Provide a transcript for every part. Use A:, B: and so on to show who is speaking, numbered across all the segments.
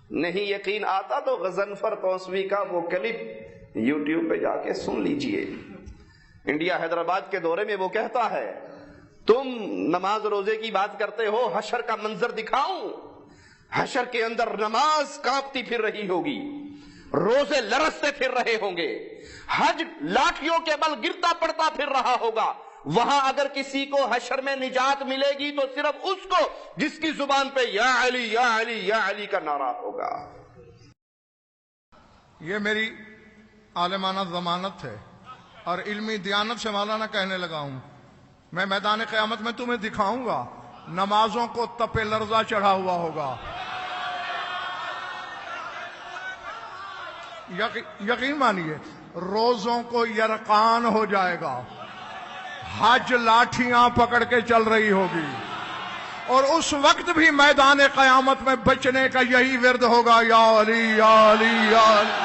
A: نہیں یقین آتا تو غضنفر توسوی کا وہ کلپ یوٹیوب پہ جا کے سن لیجئے. انڈیا حیدرآباد کے دورے میں وہ کہتا ہے تم نماز روزے کی بات کرتے ہو، حشر کا منظر دکھاؤں؟ حشر کے اندر نماز کانپتی پھر رہی ہوگی، روزے لرزتے پھر رہے ہوں گے، حج لاٹھیوں کے بل گرتا پڑتا پھر رہا ہوگا. وہاں اگر کسی کو حشر میں نجات ملے گی تو صرف اس کو جس کی زبان پہ یا علی یا علی یا علی کا نعرہ ہوگا.
B: یہ میری عالمانہ ضمانت ہے اور علمی دیانت سے مولانا کہنے لگا ہوں، میں میدان قیامت میں تمہیں دکھاؤں گا نمازوں کو تپے لرزہ چڑھا ہوا ہوگا. یقین مانیے روزوں کو یرقان ہو جائے گا، حج لاٹھیاں پکڑ کے چل رہی ہوگی، اور اس وقت بھی میدان قیامت میں بچنے کا یہی ورد ہوگا یا علی یا علی یا علی.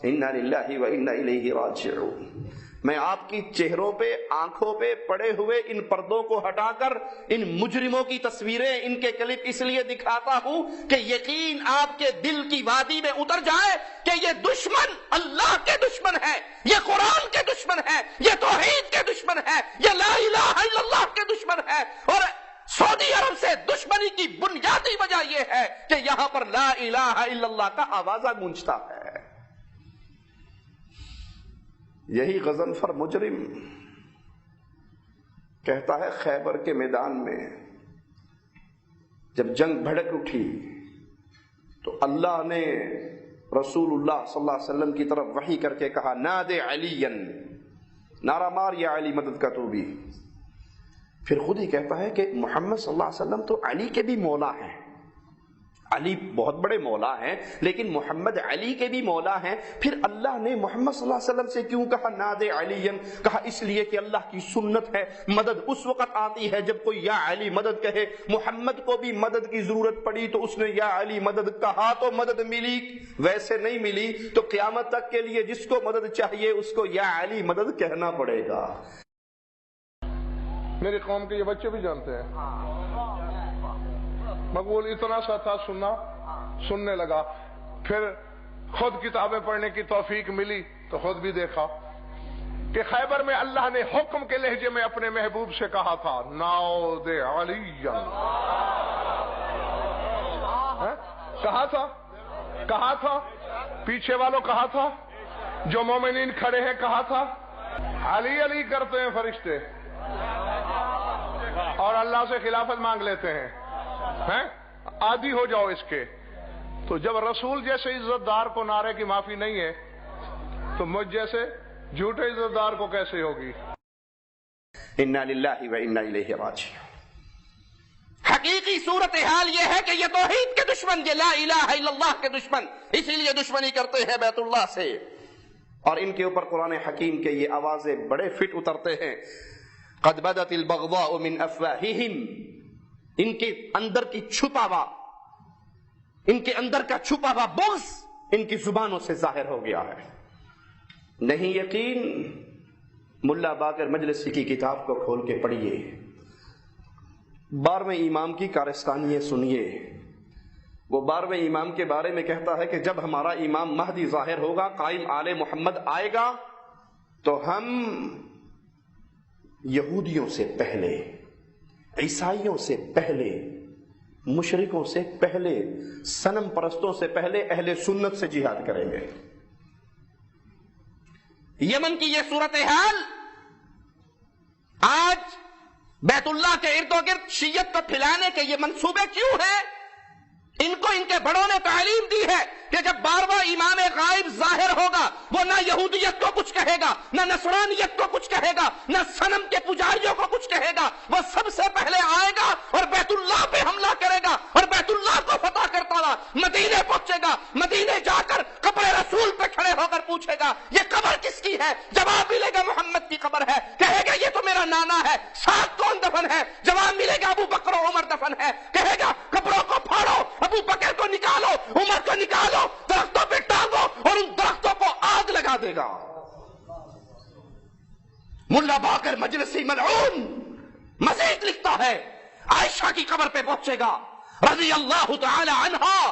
A: انا للہ و انا الیہ راجعون. میں آپ کی چہروں پہ آنکھوں پہ پڑے ہوئے ان پردوں کو ہٹا کر ان مجرموں کی تصویریں، ان کے کلپ اس لیے دکھاتا ہوں کہ یقین آپ کے دل کی وادی میں اتر جائے کہ یہ دشمن اللہ کے دشمن ہے، یہ قرآن کے دشمن ہے، یہ توحید کے دشمن ہے، یہ لا الہ الا اللہ کے دشمن ہے. اور سعودی عرب سے دشمنی کی بنیادی وجہ یہ ہے کہ یہاں پر لا الہ الا اللہ کا آوازہ گونجتا ہے. یہی غضنفر مجرم کہتا ہے خیبر کے میدان میں جب جنگ بھڑک اٹھی تو اللہ نے رسول اللہ صلی اللہ علیہ وسلم کی طرف وحی کر کے کہا نادے علیا، نعرہ مار یا علی مدد کا تو بھی. پھر خود ہی کہتا ہے کہ محمد صلی اللہ علیہ وسلم تو علی کے بھی مولا ہیں، علی بہت بڑے مولا ہیں لیکن محمد علی کے بھی مولا ہیں. پھر اللہ نے محمد صلی اللہ علیہ وسلم سے کیوں کہا نادے علیا؟ کہا اس لیے کہ اللہ کی سنت ہے مدد اس وقت آتی ہے جب کوئی یا علی مدد کہے. محمد کو بھی مدد کی ضرورت پڑی تو اس نے یا علی مدد کہا تو مدد ملی، ویسے نہیں ملی تو قیامت تک کے لیے جس کو مدد چاہیے اس کو یا علی مدد کہنا پڑے گا.
B: میری قوم کے یہ بچے بھی جانتے ہیں. مقبول اتنا سا تھا سننے لگا، پھر خود کتابیں پڑھنے کی توفیق ملی تو خود بھی دیکھا کہ خیبر میں اللہ نے حکم کے لہجے میں اپنے محبوب سے کہا تھا نعوذ علی، کہا تھا پیچھے والوں کہا تھا، جو مومنین کھڑے ہیں کہا تھا. علی علی کرتے ہیں فرشتے اور اللہ سے خلافت مانگ لیتے ہیں. عادی ہو جاؤ اس کے. تو جب رسول جیسے عزت دار کو نعرے کی معافی نہیں ہے تو مجھ جیسے جھوٹے عزت دار کو کیسے ہوگی؟
A: انا للہ و انا الیہ راجعون. حقیقی صورتحال یہ ہے کہ یہ توحید کے دشمن، یہ لا الہ الا اللہ کے دشمن اسی لیے دشمنی کرتے ہیں بیت اللہ سے. اور ان کے اوپر قرآن حکیم کے یہ آوازیں بڑے فٹ اترتے ہیں. قد بدت البغضاء من افواہہم، ان کے اندر کی چھپا ہوا، ان کے اندر کا چھپا ہوا بغض ان کی زبانوں سے ظاہر ہو گیا ہے. نہیں یقین؟ ملا باقر مجلسی کی کتاب کو کھول کے پڑھیے، 12ویں امام کی کارستانییں سنیے. وہ 12ویں امام کے بارے میں کہتا ہے کہ جب ہمارا امام مہدی ظاہر ہوگا، قائم آل محمد آئے گا، تو ہم یہودیوں سے پہلے، عیسائیوں سے پہلے، مشرکوں سے پہلے، صنم پرستوں سے پہلے اہل سنت سے جہاد کریں گے. یمن کی یہ صورتحال آج بیت اللہ کے ارد و گرد شیعت کو پھیلانے کے یہ منصوبے کیوں ہیں؟ ان کو ان کے بڑوں نے تعلیم دی ہے کہ جب 12واں امام غائب ظاہر ہوگا وہ نہ یہودیت کو کچھ کہے گا، نہ نصرانیت کو کچھ کہے گا، نہ صنم کے پجاریوں کو کچھ کہے گا. وہ سب سے پہلے آئے گا اور بیت اللہ پہ حملہ کرے گا اور بیت اللہ کو فتح کرتا ہوا مدینے پہنچے گا. مدینے جا کر قبر رسول پہ کھڑے ہو کر پوچھے گا یہ قبر کس کی ہے؟ جواب ملے گا محمد کی قبر ہے. کہے گا یہ تو میرا نانا ہے. ساتھ کون دفن ہے؟ جواب ملے گا ابو بکر و عمر دفن ہے. کہے گا قبروں کو پھاڑو، ابو بکر کو نکالو، عمر کو نکالو، درختوں پہ ٹانگو اور ان درختوں کو آگ لگا دے گا. ملا باقر مجلسی ملعون مزید لکھتا ہے عائشہ کی قبر پہ پہنچے گا رضی اللہ تعالی عنہا،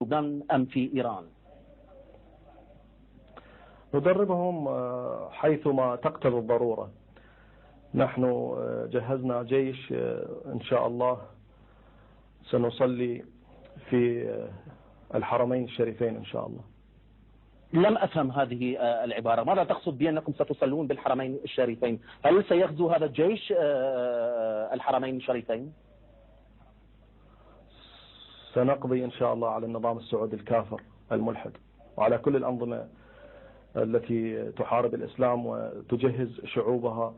C: أم في إيران؟
D: ندربهم حيثما تقتضي الضرورة. نحن جهزنا جيش إن شاء الله سنصلي في الحرمين الشريفين إن شاء الله.
C: لم أفهم هذه العبارة، ماذا تقصد بأنكم ستصلون بالحرمين الشريفين؟ هل سيغزو هذا الجيش الحرمين الشريفين؟
D: سنقضي إن شاء الله على النظام السعودي الكافر الملحد وعلى كل الأنظمة التي تحارب الإسلام وتجهز شعوبها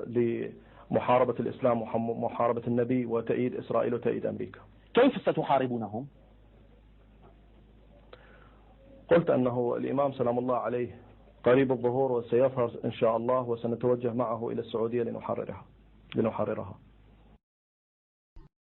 D: لمحاربة الإسلام ومحاربة النبي وتأييد إسرائيل وتأييد أمريكا.
C: كيف ستحاربونهم؟
D: قلت أنه الإمام سلام الله عليه قريب الظهور وسيظهر إن شاء الله وسنتوجه معه إلى السعودية لنحررها.